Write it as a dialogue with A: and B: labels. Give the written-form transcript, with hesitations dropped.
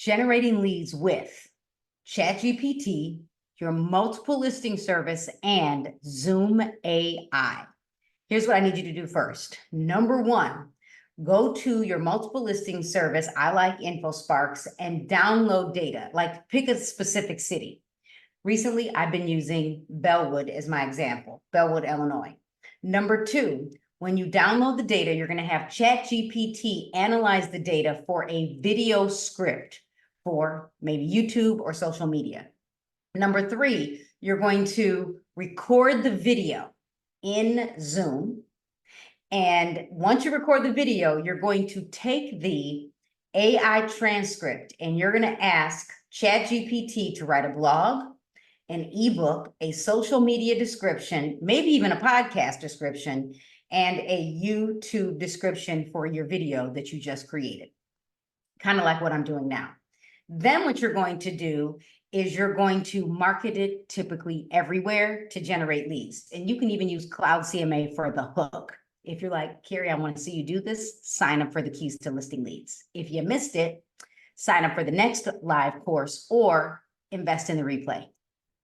A: generating leads with Chatgpt, your multiple listing service, and Zoom AI. Here's what I need you to do first. Number one, go to your multiple listing service. I like InfoSparks, and download data, like pick a specific city. Recently, I've been using Bellwood as my example, Bellwood, Illinois. Number two, when you download the data, you're going to have ChatGPT analyze the data for a video script for maybe YouTube or social media. Number three, you're going to record the video in Zoom. And once you record the video, you're going to take the AI transcript and you're going to ask ChatGPT to write a blog, an ebook, a social media description, maybe even a podcast description, and a YouTube description for your video that you just created. Kind of like what I'm doing now. Then what you're going to do is you're going to market it typically everywhere to generate leads. And you can even use Cloud CMA for the hook. If you're like, Carrie, I want to see you do this, sign up for the Keys to Listing Leads. If you missed it, sign up for the next live course or invest in the replay.